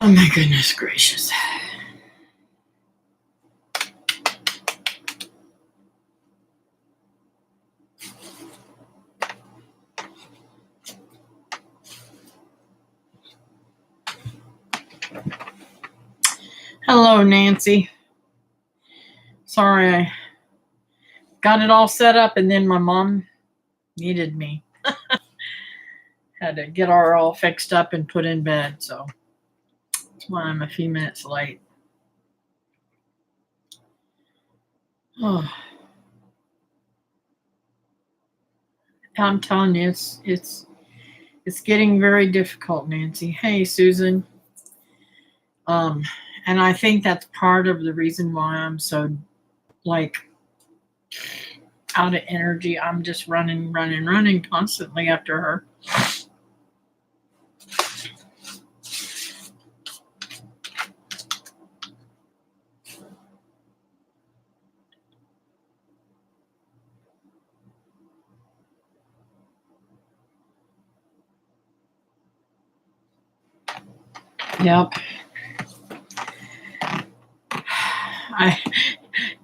Oh my goodness gracious. Hello, Nancy. Sorry, I got it all set up and then my mom needed me. Had to get her all fixed up and put in bed, so that's why I'm a few minutes late. Oh, I'm telling you, it's getting very difficult, Nancy. Hey, Susan. And I think that's part of the reason why I'm so like out of energy. I'm just running constantly after her. Yep.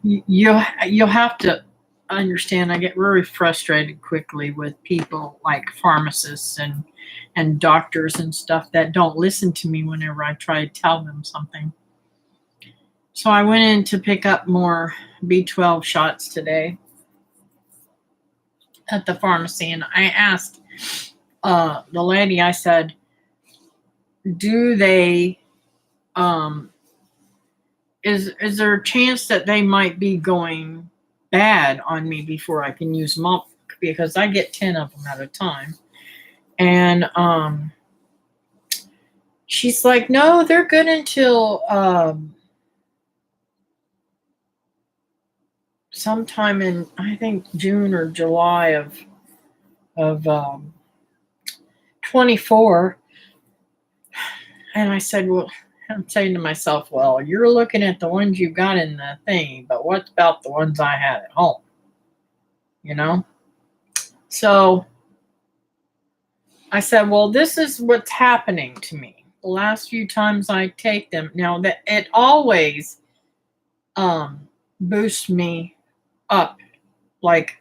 You'll have to understand. I get very frustrated quickly with people like pharmacists and doctors and stuff that don't listen to me whenever I try to tell them something. So I went in to pick up more B12 shots today at the pharmacy, and I asked the lady. I said, "Do they?" Is there a chance that they might be going bad on me before I can use them up? Because I get 10 of them at a time. And she's like, no, they're good until sometime in, I think, June or July of 24. And I said, well, I'm saying to myself, well, you're looking at the ones you got in the thing, but what about the ones I had at home? You know? So I said, well, this is what's happening to me. The last few times I take them, now that it always boosts me up like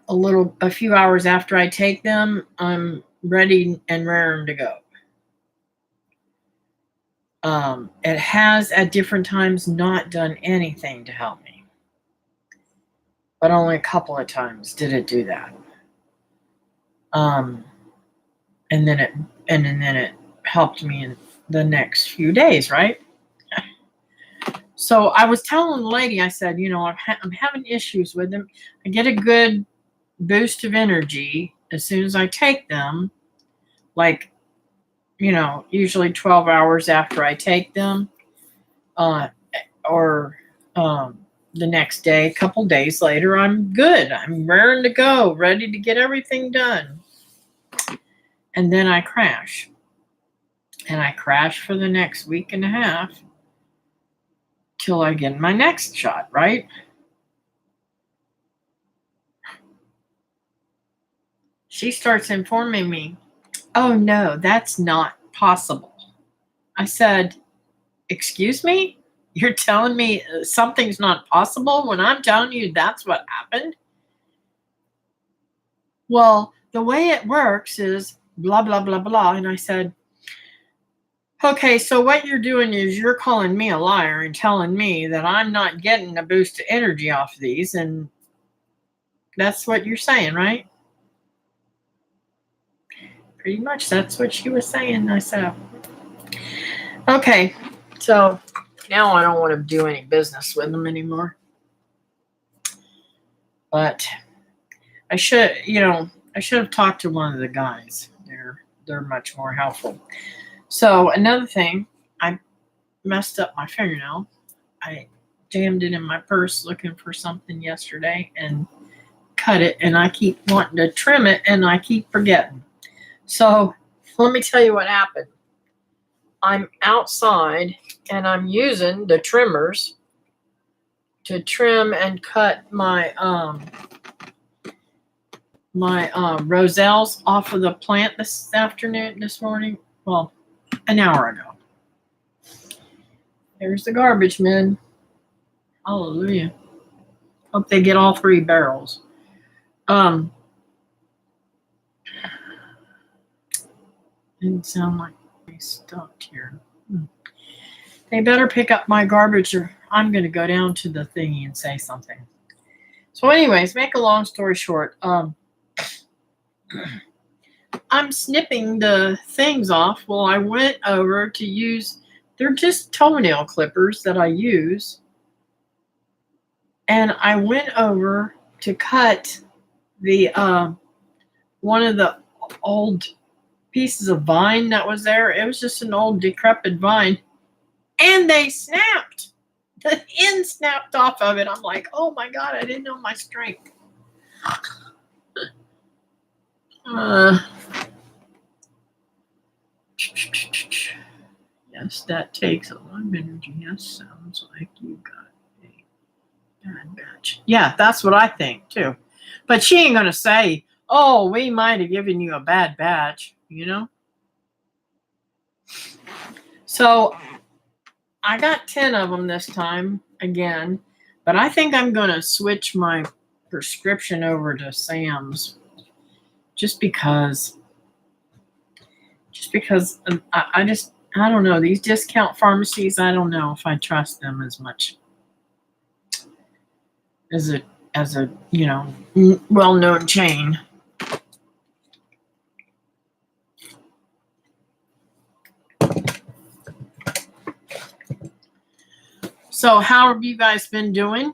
a few hours after I take them, I'm ready and raring to go. It has at different times not done anything to help me, but only a couple of times did it do that. And then it helped me in the next few days, right? So I was telling the lady, I said, you know, I'm having issues with them. I get a good boost of energy as soon as I take them, like, you know, usually 12 hours after I take them, or the next day, a couple days later, I'm good. I'm raring to go, ready to get everything done. And then I crash. And I crash for the next week and a half till I get my next shot, right? She starts informing me, oh no, that's not possible. I said, excuse me? You're telling me something's not possible when I'm telling you that's what happened? Well, the way it works is blah, blah, blah, blah. And I said, okay, so what you're doing is you're calling me a liar and telling me that I'm not getting a boost of energy off of these. And that's what you're saying, right? Pretty much that's what she was saying. I said, okay, so now I don't want to do any business with them anymore. But I should have talked to one of the guys. They're much more helpful. So another thing, I messed up my fingernail. I jammed it in my purse looking for something yesterday and cut it, and I keep wanting to trim it and I keep forgetting. So let me tell you what happened. I'm outside and I'm using the trimmers to trim and cut my roselles off of the plant this morning. Well, an hour ago. There's the garbage men. Hallelujah. Hope they get all 3 barrels. Didn't sound like they stopped here. They better pick up my garbage or I'm going to go down to the thingy and say something. So anyways, make a long story short, I'm snipping the things off. Well, I went over to use, they're just toenail clippers that I use. And I went over to cut the one of the old pieces of vine that was there. It was just an old decrepit vine. And they snapped. The end snapped off of it. I'm like, oh my God, I didn't know my strength. Yes, that takes a lot of energy. Yes, sounds like you got a bad batch. Yeah, that's what I think too. But she ain't gonna say, oh, we might have given you a bad batch, you know? So I got 10 of them this time again, but I think I'm gonna switch my prescription over to Sam's just because I don't know, these discount pharmacies, I don't know if I trust them as much as a well-known chain. So how have you guys been doing?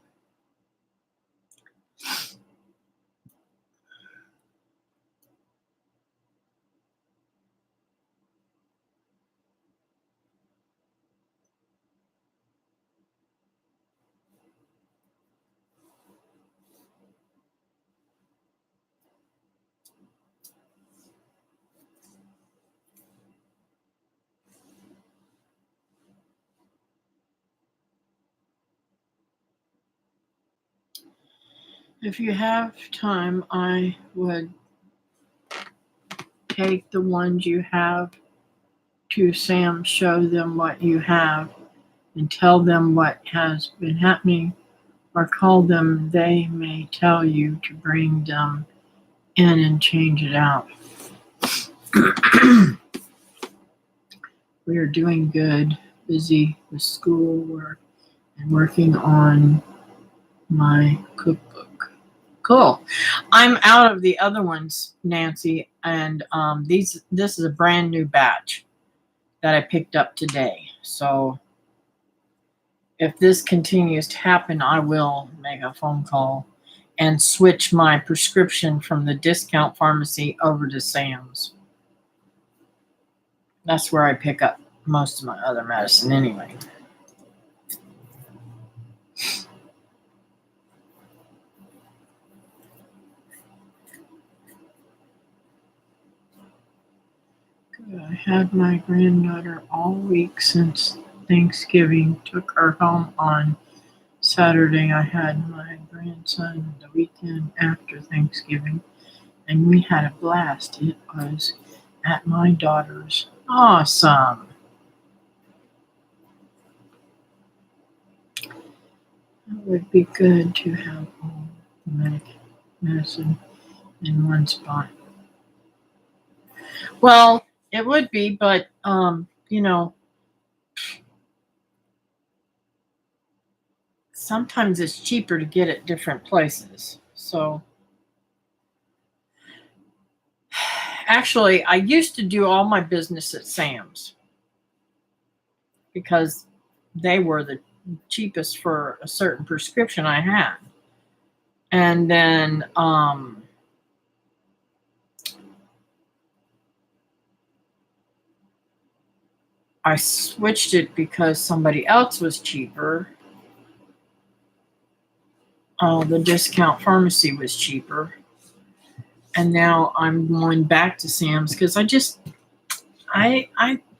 If you have time, I would take the ones you have to Sam, show them what you have, and tell them what has been happening, or call them. They may tell you to bring them in and change it out. We are doing good, busy with schoolwork and working on my cookbook. Cool. I'm out of the other ones, Nancy, and this is a brand new batch that I picked up today. So if this continues to happen, I will make a phone call and switch my prescription from the discount pharmacy over to Sam's. That's where I pick up most of my other medicine anyway. I had my granddaughter all week since Thanksgiving. Took her home on Saturday. I had my grandson the weekend after Thanksgiving, and we had a blast. It was at my daughter's. Awesome. It would be good to have all the medicine in one spot. Well, it would be, but sometimes it's cheaper to get it different places. So actually, I used to do all my business at Sam's because they were the cheapest for a certain prescription I had. And then I switched it because somebody else was cheaper. The discount pharmacy was cheaper. And now I'm going back to Sam's because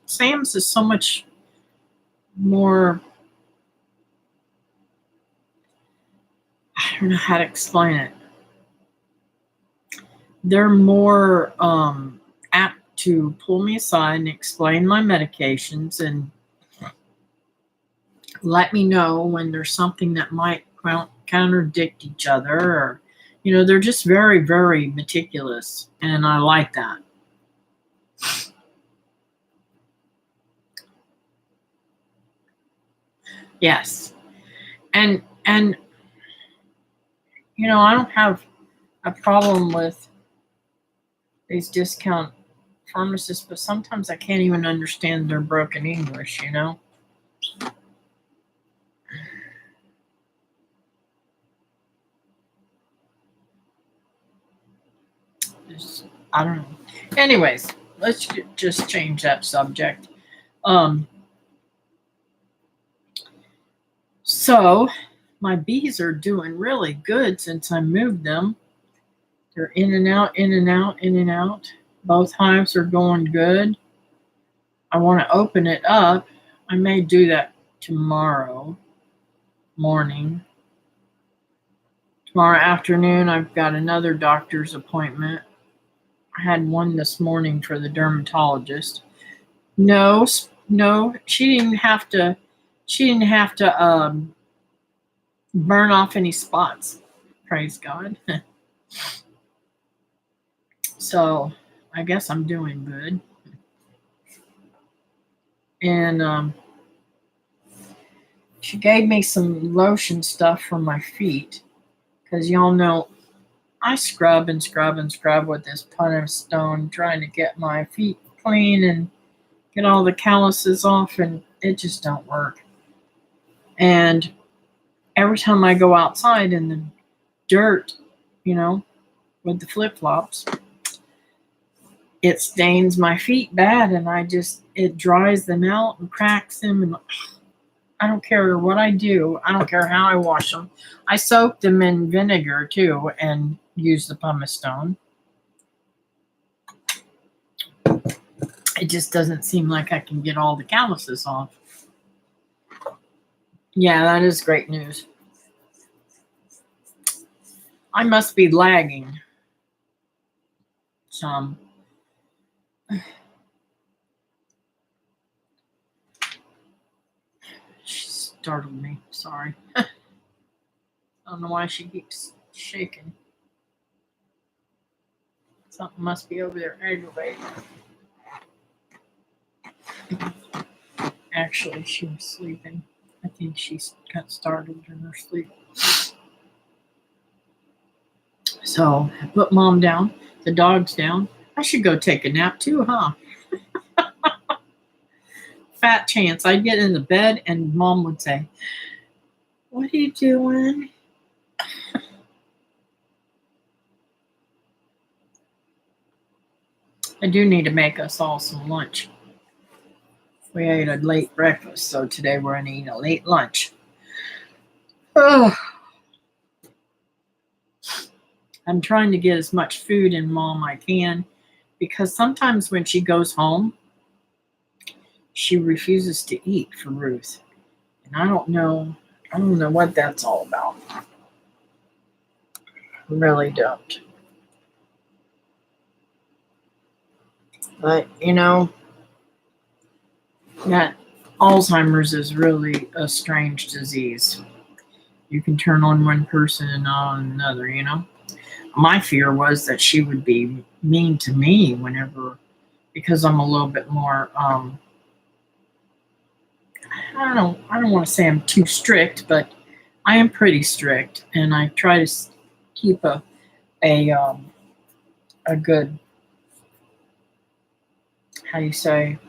Sam's is so much more, I don't know how to explain it. They're more apt to pull me aside and explain my medications and let me know when there's something that might contradict each other, or they're just very, very meticulous, and I like that. Yes. And I don't have a problem with these discount pharmacists, but sometimes I can't even understand their broken English. I don't know. Anyways, let's just change that subject. So my bees are doing really good since I moved them. They're in and out, in and out, in and out. Both hives are going good. I want to open it up. I may do that tomorrow morning. Tomorrow afternoon, I've got another doctor's appointment. I had one this morning for the dermatologist. No, she didn't have to. She didn't have to burn off any spots. Praise God. So I guess I'm doing good. And she gave me some lotion stuff for my feet, because y'all know I scrub and scrub and scrub with this pumice stone, trying to get my feet clean and get all the calluses off, and it just don't work. And every time I go outside in the dirt, with the flip-flops, it stains my feet bad, and it dries them out and cracks them, and I don't care what I do. I don't care how I wash them. I soak them in vinegar too and use the pumice stone. It just doesn't seem like I can get all the calluses off. Yeah, that is great news. I must be lagging some. She startled me. Sorry. I don't know why she keeps shaking. Something must be over there aggravating. Actually, she was sleeping. I think she got startled in her sleep. So I put Mom down, the dog's down. I should go take a nap too, huh? Fat chance I'd get in the bed and Mom would say, "What are you doing?" I do need to make us all some lunch. We ate a late breakfast, so today we're going to eat a late lunch. Oh. I'm trying to get as much food in Mom I can, because sometimes when she goes home, she refuses to eat for Ruth. And I don't know what that's all about. I really don't. But, that Alzheimer's is really a strange disease. You can turn on one person and not on another, My fear was that she would be mean to me because I'm a little bit more, I don't want to say I'm too strict, but I am pretty strict, and I try to keep a good, how do you say,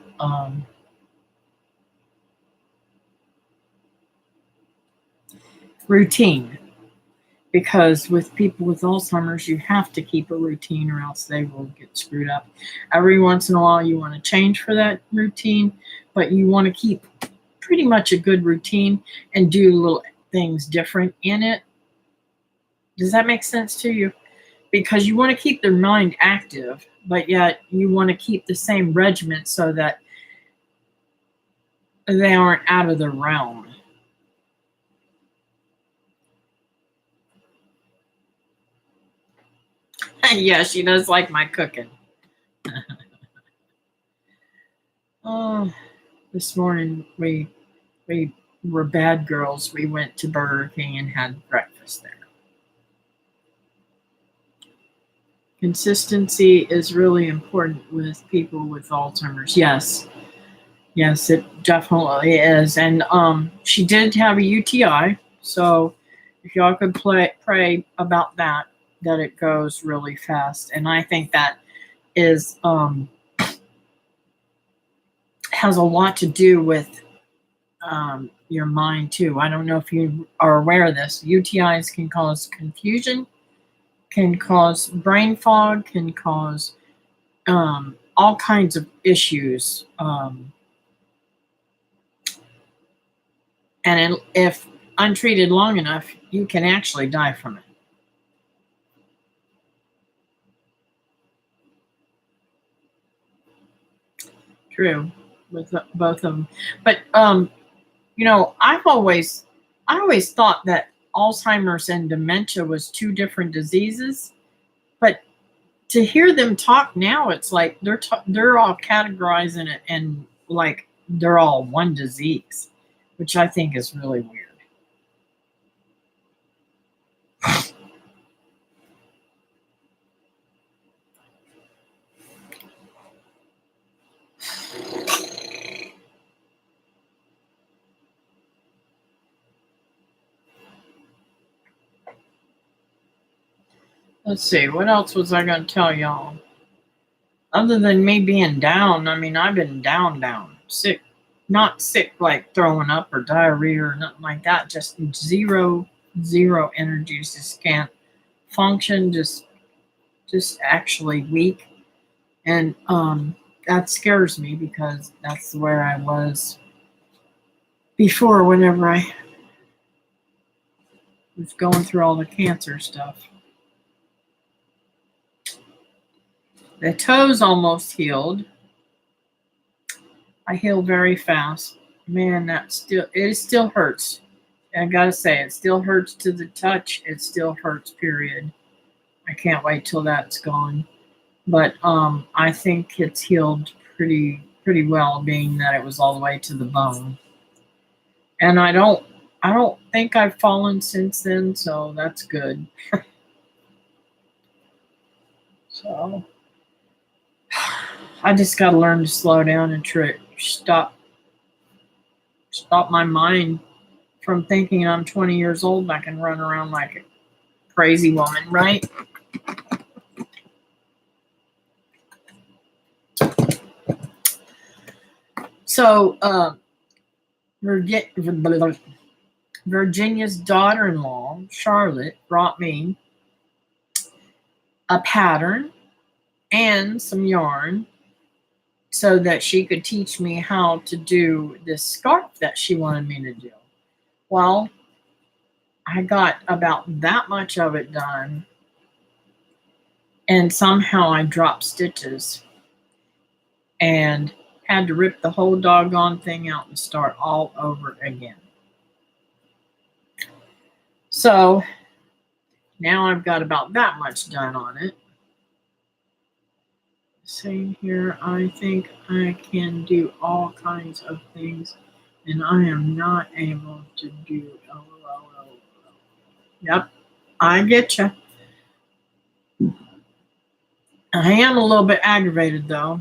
routine. Because with people with Alzheimer's, you have to keep a routine or else they will get screwed up. Every once in a while, you want to change for that routine, but you want to keep pretty much a good routine and do little things different in it. Does that make sense to you? Because you want to keep their mind active, but yet you want to keep the same regimen so that they aren't out of the realm. Yeah, she does like my cooking. Oh, this morning we were bad girls. We went to Burger King and had breakfast there. Consistency is really important with people with Alzheimer's. Yes, yes, it definitely is. And she did have a UTI, so if y'all could pray about that, that it goes really fast. And I think that is has a lot to do with your mind too. I don't know if you are aware of this. UTIs can cause confusion, can cause brain fog, can cause all kinds of issues. And if untreated long enough, you can actually die from it. True, with both of them. But I always thought that Alzheimer's and dementia was two different diseases. But to hear them talk now, it's like they're all categorizing it and like they're all one disease, which I think is really weird. Let's see, what else was I going to tell y'all? Other than me being down, I mean, I've been down, sick, not sick like throwing up or diarrhea or nothing like that. Just zero energy. Just can't function. Just actually weak, and that scares me because that's where I was before. Whenever I was going through all the cancer stuff, the toes almost healed. I heal very fast. Man, it still hurts. I gotta say, it still hurts to the touch. It still hurts, period. I can't wait till that's gone. But I think it's healed pretty well, being that it was all the way to the bone. And I don't think I've fallen since then, so that's good. So I just gotta learn to slow down and stop my mind from thinking I'm 20 years old and I can run around like a crazy woman, right? So, Virginia's daughter-in-law, Charlotte, brought me a pattern and some yarn so that she could teach me how to do this scarf that she wanted me to do. Well, I got about that much of it done, and somehow I dropped stitches and had to rip the whole doggone thing out and start all over again. So now I've got about that much done on it. Same here. I think I can do all kinds of things, and I am not able to do. Yep, I get you. I am a little bit aggravated though.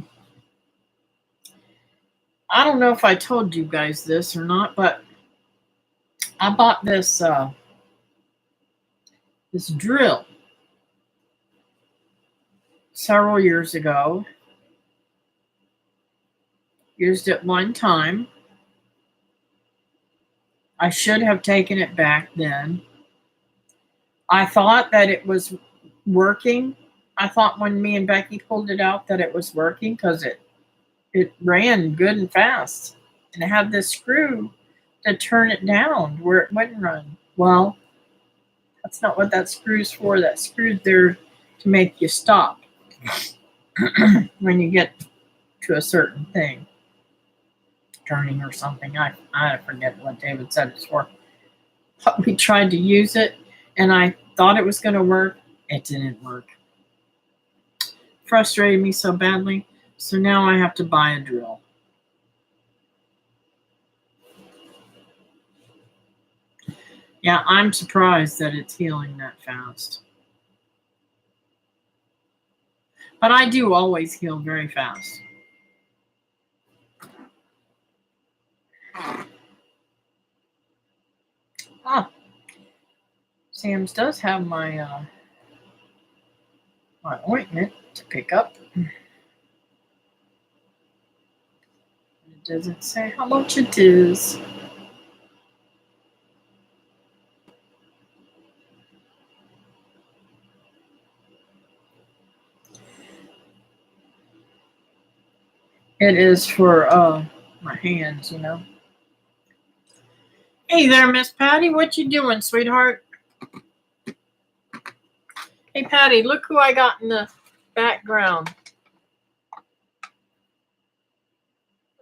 I don't know if I told you guys this or not, but I bought this drill several years ago. Used it one time. I should have taken it back then. I thought that it was working. I thought when me and Becky pulled it out that it was working because it ran good and fast. And it had this screw to turn it down where it wouldn't run. Well, that's not what that screw's for. That screw's there to make you stop when you get to a certain thing. Turning or something. I forget what David said it's for. But we tried to use it and I thought it was going to work. It didn't work. Frustrated me so badly. So now I have to buy a drill. Yeah, I'm surprised that it's healing that fast. But I do always heal very fast. Ah, Sam's does have my my ointment to pick up. It doesn't say how much it is. It is for my hands, you know. Hey there, Miss Patty. What you doing, sweetheart? Hey, Patty, look who I got in the background.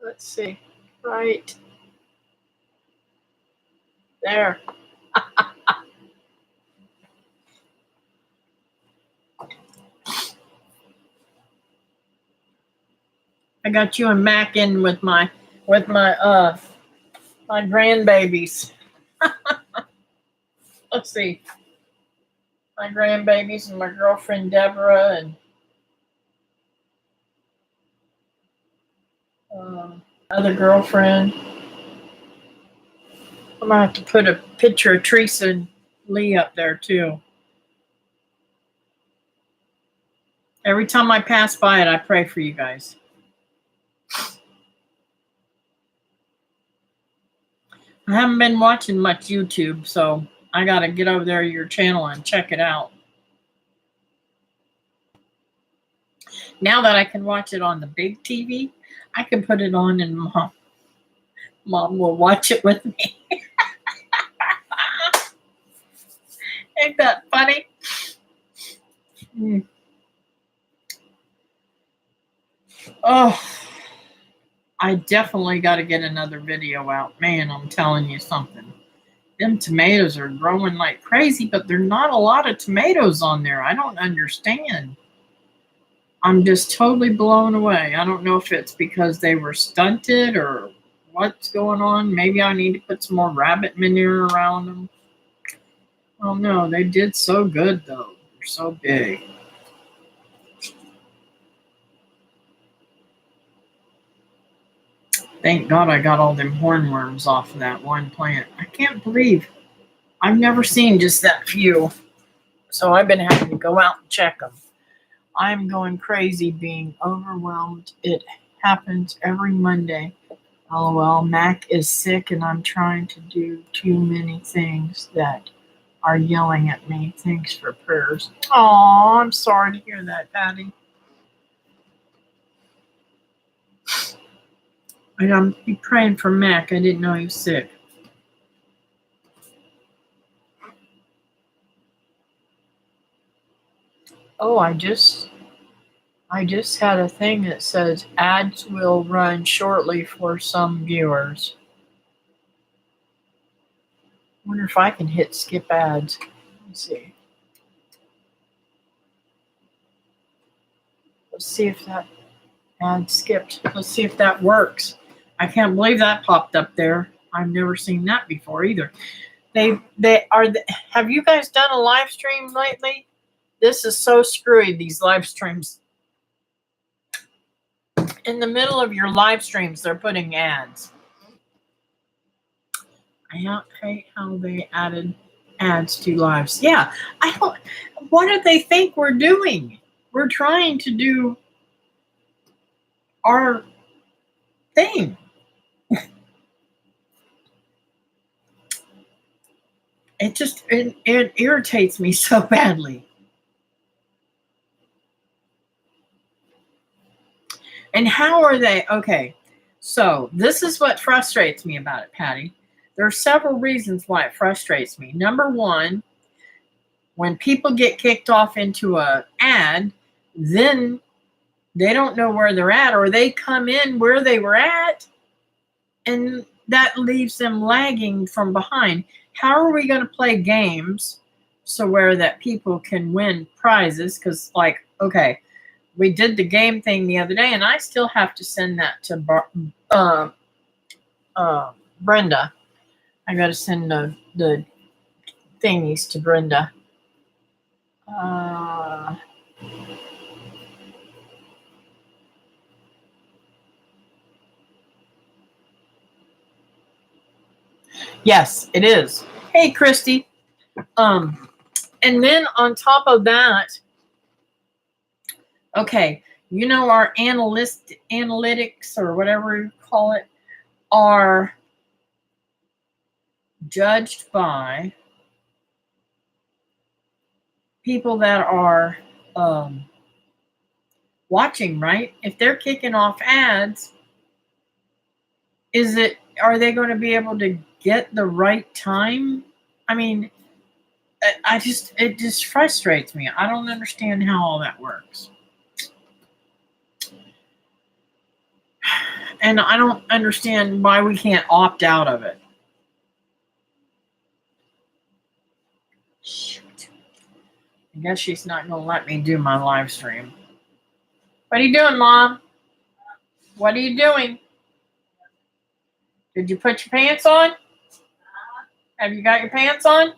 Let's see. Right there. I got you and Mac in with my my grandbabies. Let's see. My grandbabies and my girlfriend Deborah and other girlfriend. I'm gonna have to put a picture of Teresa and Lee up there too. Every time I pass by it, I pray for you guys. I haven't been watching much YouTube, so I gotta get over there to your channel and check it out. Now that I can watch it on the big TV, I can put it on and mom will watch it with me. Ain't that funny? Oh, I definitely got to get another video out. Man, I'm telling you something. Them tomatoes are growing like crazy, but there's not a lot of tomatoes on there. I don't understand. I'm just totally blown away. I don't know if it's because they were stunted or what's going on. Maybe I need to put some more rabbit manure around them. Oh no, they did so good though. They're so big. Thank God I got all them hornworms off of that one plant. I can't believe I've never seen just that few. So I've been having to go out and check them. I'm going crazy being overwhelmed. It happens every Monday. LOL, Mac is sick and I'm trying to do too many things that are yelling at me. Thanks for prayers. Oh, I'm sorry to hear that, Patty. And I'm praying for Mac. I didn't know he was sick. Oh, I just had a thing that says ads will run shortly for some viewers. I wonder if I can hit skip ads. Let's see. Let's see if that ad skipped. Let's see if that works. I can't believe that popped up there. I've never seen that before either. Have you guys done a live stream lately? This is so screwy, these live streams. In the middle of your live streams, they're putting ads. I hate how they added ads to lives. Yeah, I don't. What do they think we're doing? We're trying to do our thing. It irritates me so badly. And how are they? Okay, so this is what frustrates me about it, Patty. There are several reasons why it frustrates me. Number one, when people get kicked off into an ad, then they don't know where they're at, or they come in where they were at, and that leaves them lagging from behind. How are we going to play games so where that people can win prizes? Because, like, okay, we did the game thing the other day, and I still have to send that to Brenda. I got to send the thingies to Brenda. Yes, it is. Hey, Christy. And then on top of that, okay, you know our analytics or whatever you call it are judged by people that are watching, right? If they're kicking off ads, are they going to be able to get the right time? I mean, it just frustrates me. I don't understand how all that works. And I don't understand why we can't opt out of it. Shoot. I guess she's not going to let me do my live stream. What are you doing, Mom? What are you doing? Did you put your pants on? Have you got your pants on?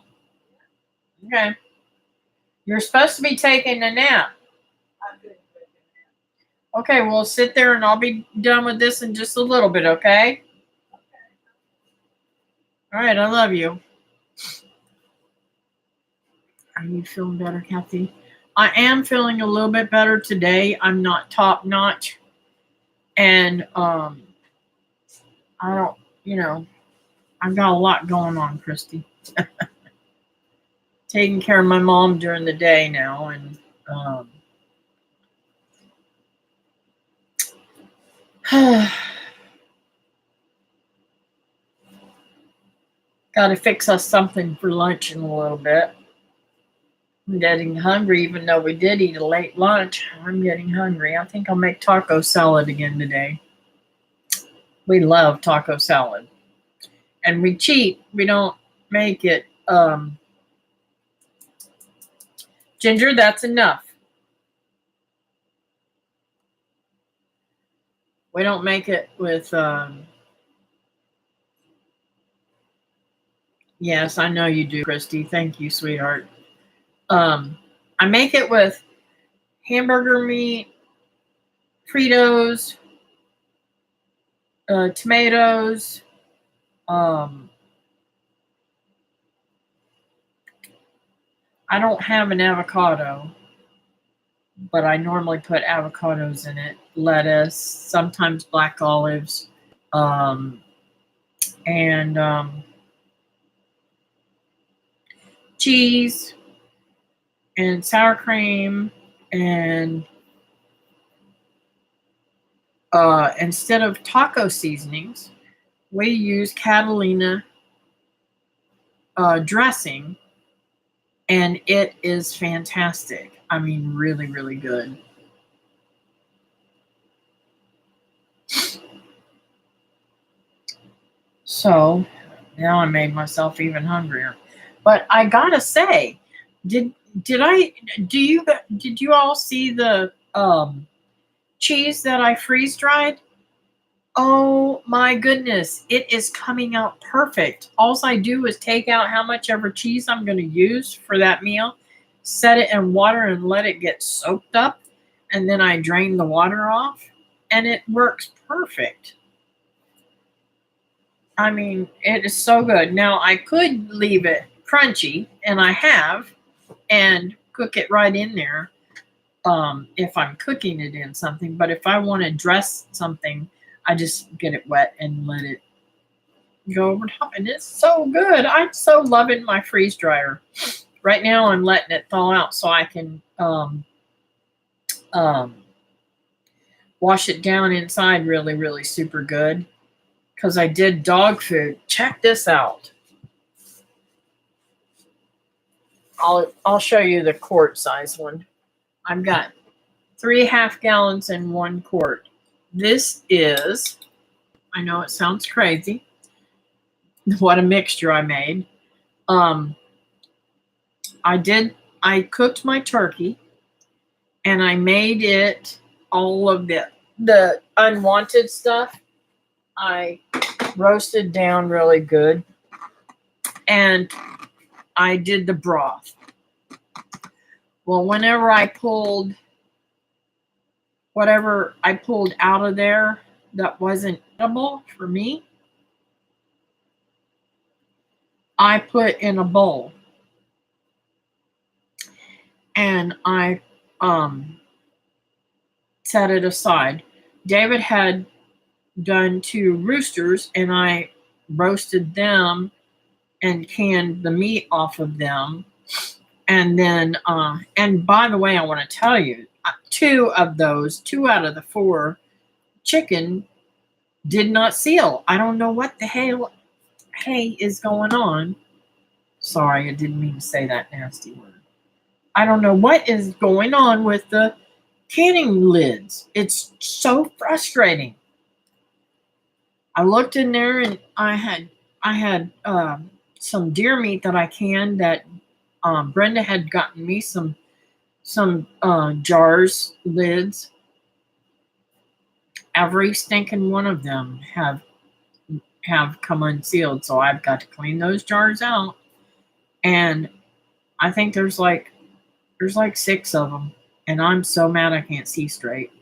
Okay. You're supposed to be taking a nap. Okay, well, sit there and I'll be done with this in just a little bit, okay? All right, I love you. Are you feeling better, Kathy? I am feeling a little bit better today. I'm not top notch. And I don't, I've got a lot going on, Christy. Taking care of my mom during the day now, and got to fix us something for lunch in a little bit. I'm getting hungry, even though we did eat a late lunch. I'm getting hungry. I think I'll make taco salad again today. We love taco salad. And we cheat. We don't make it. Ginger, that's enough. We don't make it with... yes, I know you do, Christy. Thank you, sweetheart. I make it with hamburger meat, Fritos, tomatoes, I don't have an avocado, but I normally put avocados in it, lettuce, sometimes black olives, and cheese, and sour cream, and instead of taco seasonings, we use Catalina dressing, and it is fantastic. I mean, really, really good. So now I made myself even hungrier. But I gotta say, did you all see the cheese that I freeze dried? Oh my goodness, it is coming out perfect. All I do is take out how much ever cheese I'm going to use for that meal, set it in water and let it get soaked up, and then I drain the water off, and it works perfect. I mean, it is so good. Now, I could leave it crunchy, and I have, and cook it right in there if I'm cooking it in something. But if I want to dress something, I just get it wet and let it go over top. And it's so good. I'm so loving my freeze dryer. Right now, I'm letting it thaw out so I can wash it down inside really, really super good. Because I did dog food. Check this out. I'll show you the quart size one. I've got 3.5 gallons in 1 quart. This is, I know it sounds crazy, what a mixture I made. I cooked my turkey, and I made it all of the unwanted stuff. I roasted down really good, and I did the broth. Well, whenever I pulled whatever I pulled out of there that wasn't edible for me, I put in a bowl and I set it aside. David had done 2 roosters and I roasted them and canned the meat off of them. And then, and by the way, I want to tell you, 2 of those, 2 out of the 4 chicken did not seal. I don't know what the hell is going on. Sorry, I didn't mean to say that nasty word. I don't know what is going on with the canning lids. It's so frustrating. I looked in there and I had some deer meat that I canned that Brenda had gotten me some jars lids. Every stinking one of them have come unsealed, so I've got to clean those jars out. And I think there's like 6 of them, and I'm so mad I can't see straight.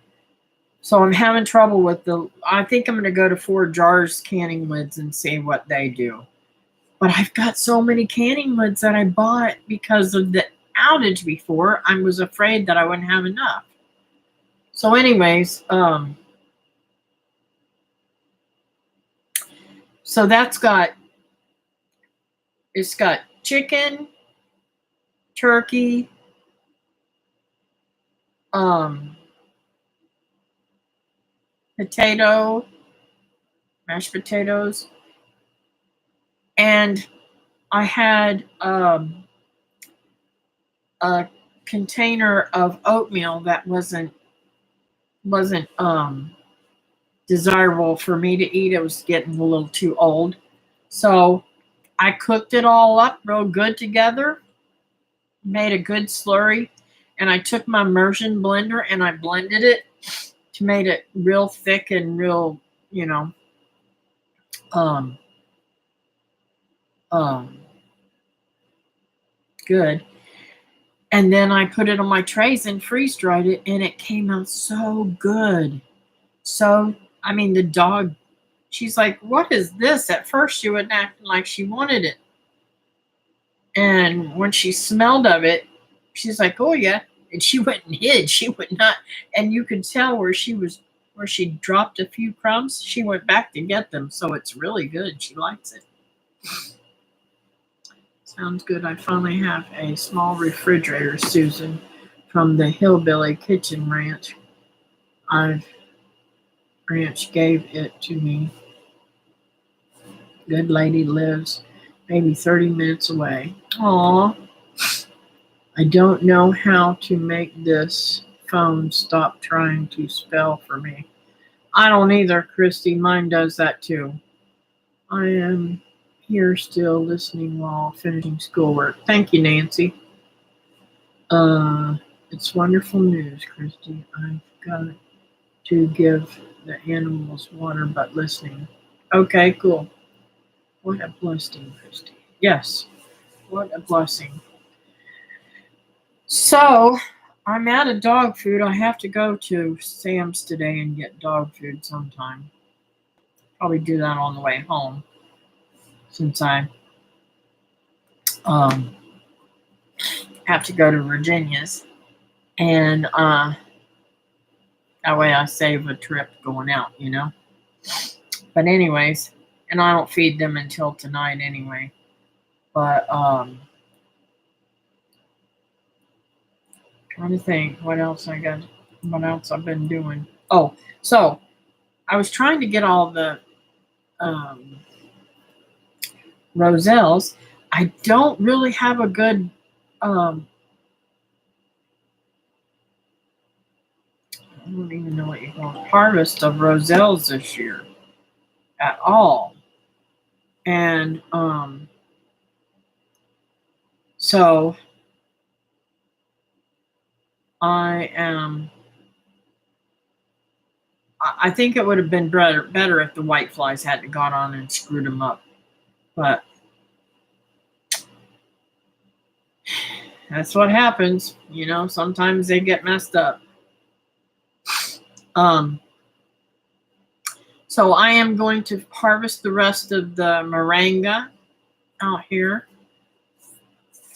So I'm having trouble with I think I'm going to go to 4 jars canning lids and see what they do. But I've got so many canning lids that I bought because of the outage before. I was afraid that I wouldn't have enough. So anyways, so it's got chicken, turkey, potato, mashed potatoes, and I had a container of oatmeal that wasn't desirable for me to eat. It was getting a little too old. So I cooked it all up real good together, made a good slurry, and I took my immersion blender and I blended it to make it real thick and real, good. And then I put it on my trays and freeze dried it, and it came out so good. So, I mean, the dog, she's like, "What is this?" At first, she wasn't acting like she wanted it. And when she smelled of it, she's like, "Oh, yeah." And she went and hid. She would not. And you could tell where she dropped a few crumbs, she went back to get them. So it's really good. She likes it. Sounds good. I finally have a small refrigerator, Susan, from the Hillbilly Kitchen Ranch. Ranch gave it to me. Good lady lives maybe 30 minutes away. Aw. I don't know how to make this phone stop trying to spell for me. I don't either, Christy. Mine does that too. I am here still listening while finishing schoolwork. Thank you, Nancy. It's wonderful news, Christy. I've got to give the animals water but listening. Okay, cool. What a blessing, Christy. Yes, what a blessing. So, I'm out of dog food. I have to go to Sam's today and get dog food sometime. Probably do that on the way home, since I have to go to Virginia's. And that way I save a trip going out, But anyways, and I don't feed them until tonight anyway. But trying to think what else I've been doing. Oh, so I was trying to get all the roselles. I don't really have a good I don't even know what you call it, harvest of roselles this year at all. And so I think it would have been better if the whiteflies hadn't gone on and screwed them up. But That's what happens. Sometimes they get messed up. Um, so I am going to harvest the rest of the moringa out here,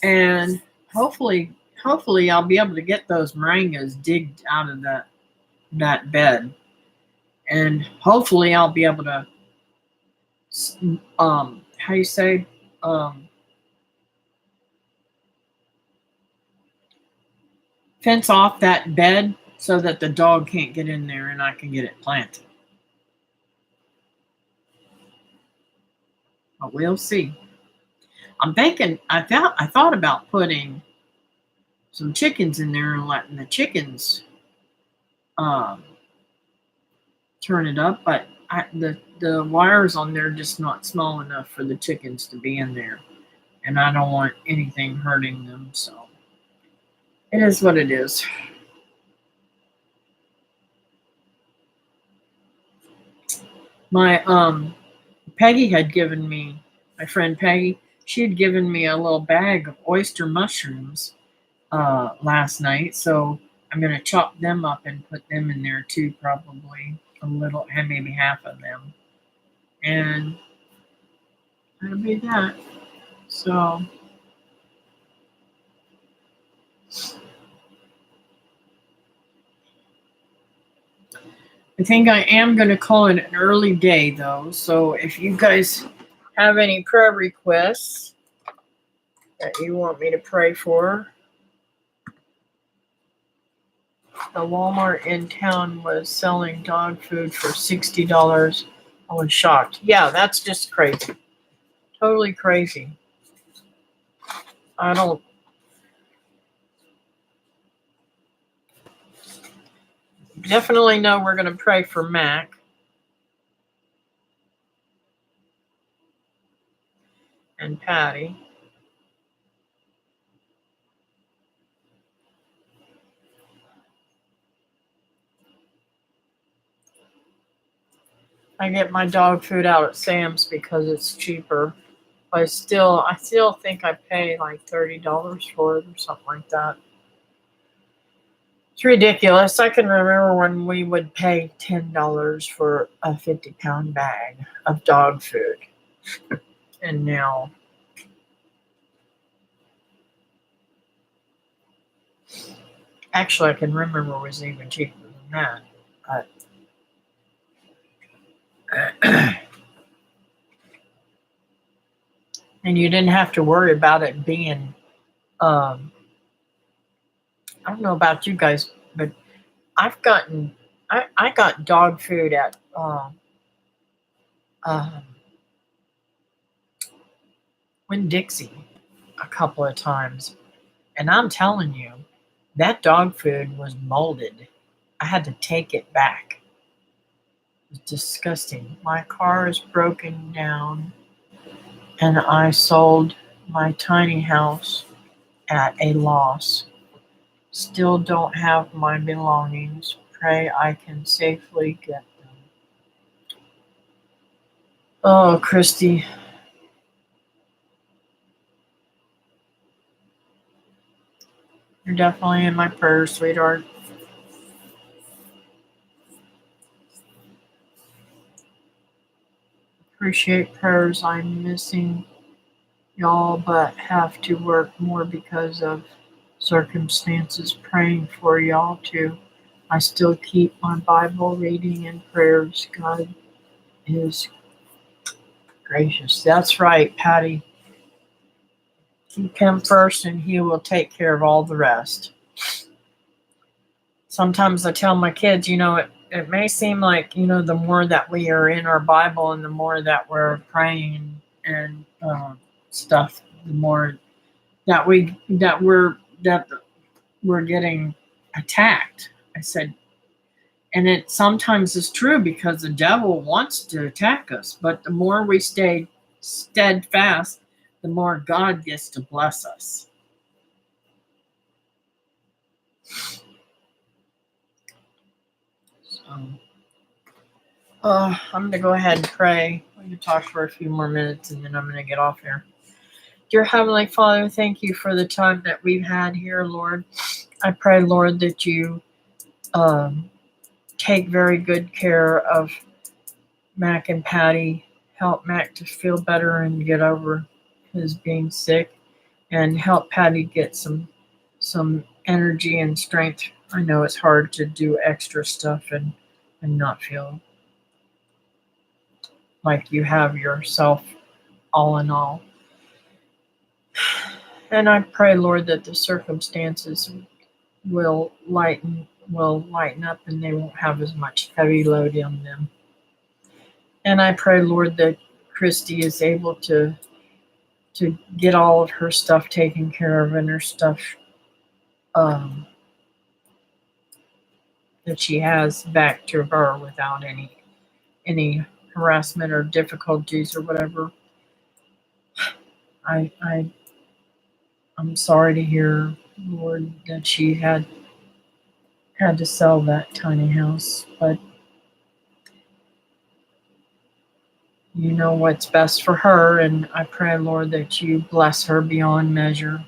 and hopefully I'll be able to get those moringas digged out of that bed, and hopefully I'll be able to how you say fence off that bed so that the dog can't get in there and I can get it planted. But we'll see. I'm thinking I thought about putting some chickens in there and letting the chickens turn it up, but the wires on there are just not small enough for the chickens to be in there, and I don't want anything hurting them, so it is what it is. My Peggy had given me, my friend Peggy, she had given me a little bag of oyster mushrooms last night, so I'm gonna chop them up and put them in there too, probably a little, and maybe half of them, and that'll be that. So I think I am going to call it an early day, though. So if you guys have any prayer requests that you want me to pray for, the Walmart in town was selling dog food for $60. I was shocked. Yeah, that's just crazy. Totally crazy. I don't. Definitely know we're going to pray for Mac. And Patty. I get my dog food out at Sam's because it's cheaper. But I still think I pay like $30 for it or something like that. It's ridiculous. I can remember when we would pay $10 for a 50-pound bag of dog food. And now actually I can remember it was even cheaper than that. But and you didn't have to worry about it being I don't know about you guys, but I got dog food at Winn-Dixie a couple of times, and I'm telling you, that dog food was molded. I had to take it back. It was disgusting. My car is broken down, and I sold my tiny house at a loss. Still don't have my belongings. Pray I can safely get them. Oh, Christy. You're definitely in my prayers, sweetheart. Appreciate prayers. I'm missing y'all, but have to work more because of circumstances. Praying for y'all too. I still keep my Bible reading and prayers. God is gracious. That's right, Patty. Keep him first and he will take care of all the rest. Sometimes I tell my kids, it may seem like, the more that we are in our Bible and the more that we're praying and stuff, the more that we're getting attacked. I said, and it sometimes is true because the devil wants to attack us, but the more we stay steadfast, the more God gets to bless us. So, I'm going to go ahead and pray. We can talk for a few more minutes and then I'm going to get off here. Dear Heavenly Father, thank you for the time that we've had here, Lord. I pray, Lord, that you um, take very good care of Mac and Patty. Help Mac to feel better and get over his being sick, and help Patty get some energy and strength. I know it's hard to do extra stuff and not feel like you have yourself all in all. And I pray, Lord, that the circumstances will lighten up and they won't have as much heavy load on them. And I pray, Lord, that Christy is able to get all of her stuff taken care of and her stuff um, that she has back to her without any harassment or difficulties or whatever. I I'm sorry to hear, Lord, that she had to sell that tiny house, but you know what's best for her, and I pray, Lord, that you bless her beyond measure.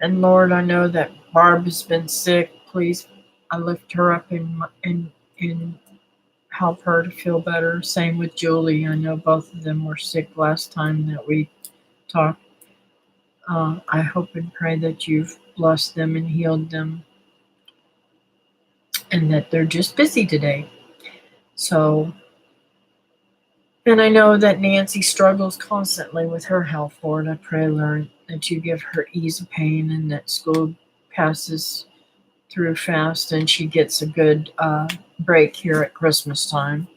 And Lord, I know that Barb has been sick. Please, I lift her up and help her to feel better. Same with Julie. I know both of them were sick last time that we talked. I hope and pray that you've blessed them and healed them, and that they're just busy today. So, and I know that Nancy struggles constantly with her health, Lord. I pray, Lord, that you give her ease of pain and that school passes through fast and she gets a good break here at Christmas time.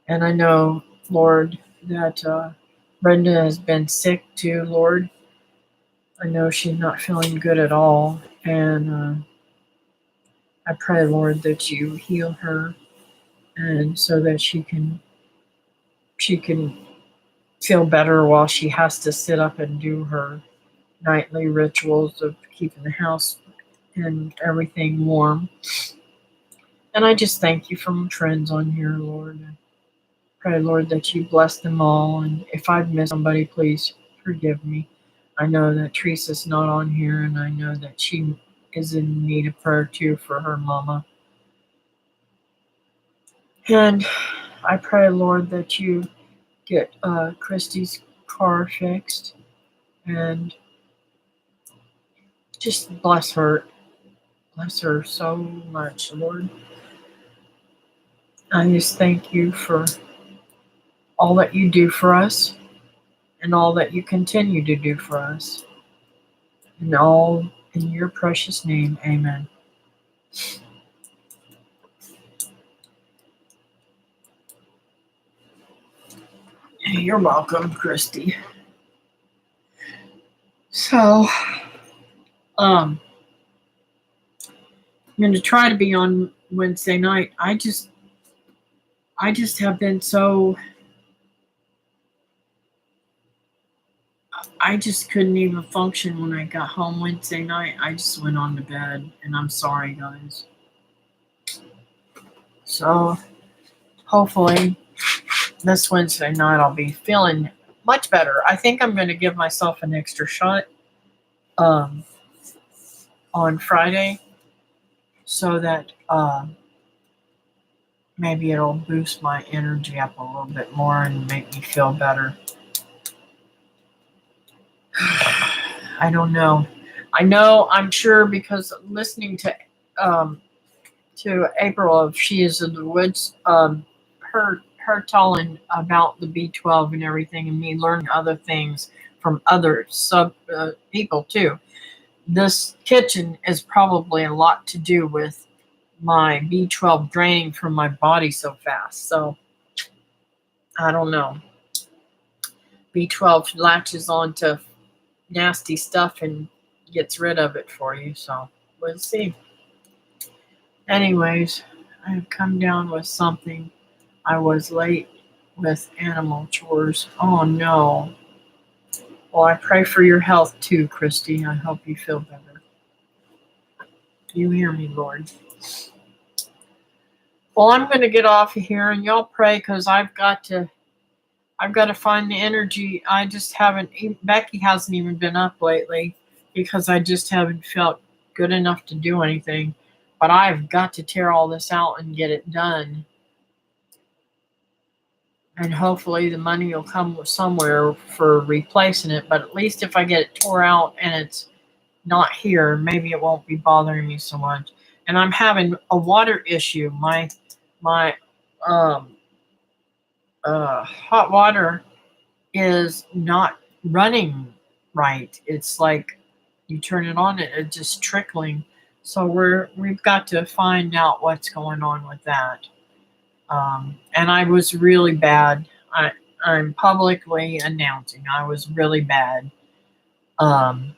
And I know, Lord, that Brenda has been sick too, Lord. I know she's not feeling good at all. And I pray, Lord, that you heal her and so that she can feel better while she has to sit up and do her nightly rituals of keeping the house and everything warm. And I just thank you for my friends on here, Lord. I pray, Lord, that you bless them all. And if I've missed somebody, please forgive me. I know that Teresa's not on here, and I know that she is in need of prayer too for her mama. And I pray, Lord, that you get Christy's car fixed and just bless her. Bless her so much, Lord. I just thank you for all that you do for us and all that you continue to do for us. And all in your precious name, amen. You're welcome, Christy. So, I'm going to try to be on Wednesday night. I just have been so, I just couldn't even function when I got home Wednesday night. I just went on to bed, and I'm sorry, guys. So, hopefully, this Wednesday night I'll be feeling much better. I think I'm going to give myself an extra shot on Friday so that maybe it'll boost my energy up a little bit more and make me feel better. I don't know. I'm sure because listening to April of She Is in the Woods, her telling about the B12 and everything, and me learning other things from other people too. This kitchen is probably a lot to do with my B12 draining from my body so fast. So I don't know. B12 latches onto nasty stuff and gets rid of it for you. So we'll see. Anyways, I have come down with something. I was late with animal chores. Oh no. Well, I pray for your health too, Christy. I hope you feel better. You hear me, Lord. Well, I'm going to get off of here and y'all pray because I've got to I've got to find the energy. I just haven't. Becky hasn't even been up lately because I just haven't felt good enough to do anything. But I've got to tear all this out and get it done. And hopefully the money will come somewhere for replacing it. But at least if I get it tore out and it's not here, maybe it won't be bothering me so much. And I'm having a water issue. My um hot water is not running right. It's like you turn it on, it's just trickling. So we've got to find out what's going on with that. And I was really bad. I'm publicly announcing I was really bad. Um,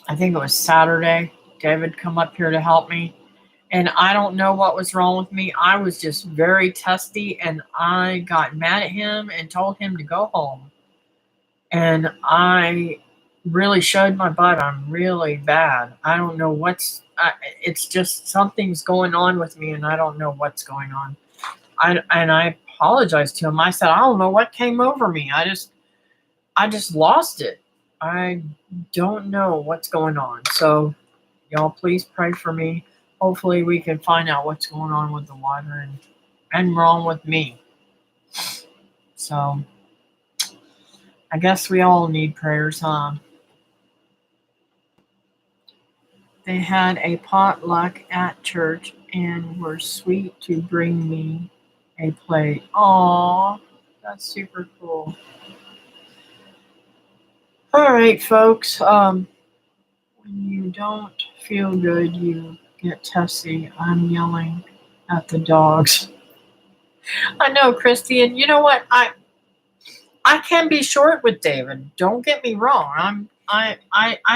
I think it was Saturday. David come up here to help me, and I don't know what was wrong with me. I was just very testy, and I got mad at him and told him to go home. And I really showed my butt. I'm really bad. I don't know it's just something's going on with me, and I don't know what's going on. I apologized to him. I said, I don't know what came over me. I just lost it. I don't know what's going on. So y'all please pray for me. Hopefully we can find out what's going on with the water and wrong with me. So I guess we all need prayers, huh? They had a potluck at church and were sweet to bring me a plate. Aw, that's super cool. All right, folks. When you don't feel good, you get testy. I'm yelling at the dogs. I know, Christy, and you know what? I can be short with David. Don't get me wrong. I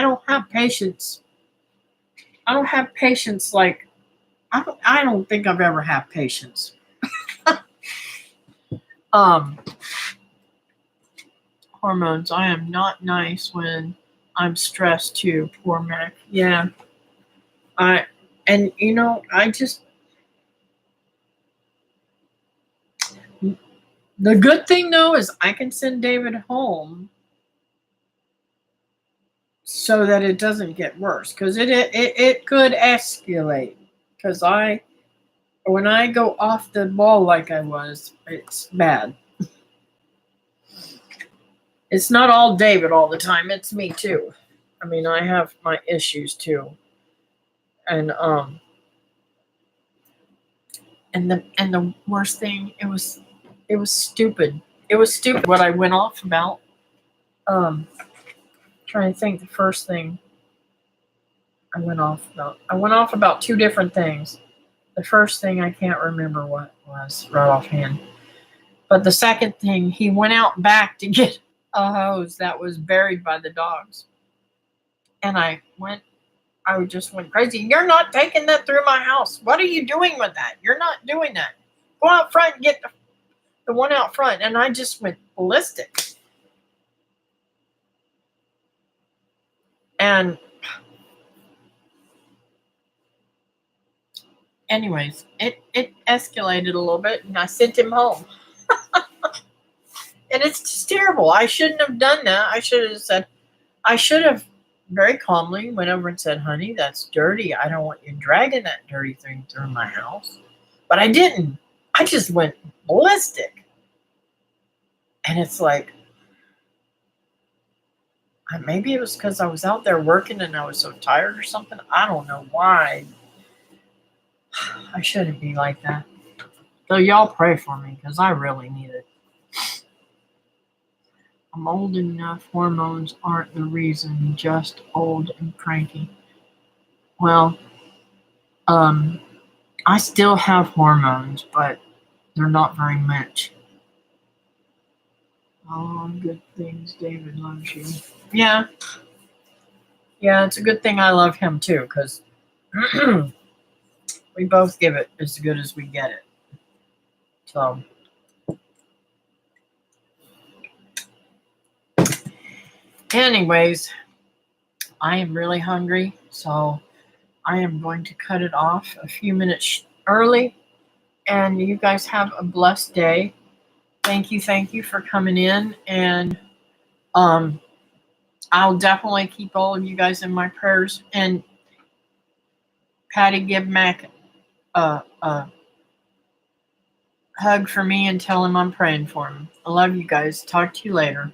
don't have patience. I don't have patience like I don't think I've ever had patience. Hormones. I am not nice when I'm stressed too. Poor Mac. Yeah. And I just the good thing though is I can send David home so that it doesn't get worse because it could escalate because when I go off the ball like I was, it's bad. It's not all David all the time. It's me too. I mean, I have my issues too. And the worst thing, it was stupid. It was stupid what I went off about. Trying to think the first thing I went off about. I went off about two different things. The first thing I can't remember what was right offhand. But the second thing, he went out back to get a hose that was buried by the dogs. And I just went crazy. You're not taking that through my house. What are you doing with that? You're not doing that. Go out front and get the one out front. And I just went ballistic. And anyways, it escalated a little bit and I sent him home. And it's just terrible. I shouldn't have done that. I should have very calmly went over and said, honey, that's dirty. I don't want you dragging that dirty thing through my house. But I didn't. I just went ballistic. And it's like, maybe it was because I was out there working and I was so tired or something. I don't know why. I shouldn't be like that. So y'all pray for me because I really need it. I'm old enough. Hormones aren't the reason. Just old and cranky. Well, I still have hormones, but they're not very much. All good things. David loves you. Yeah. Yeah, it's a good thing I love him too, because we both give it as good as we get it. So, anyways, I am really hungry, so I am going to cut it off a few minutes early. And you guys have a blessed day. thank you for coming in. And um, I'll definitely keep all of you guys in my prayers. And Patty, give Mac a hug for me and tell him I'm praying for him. I love you guys. Talk to you later.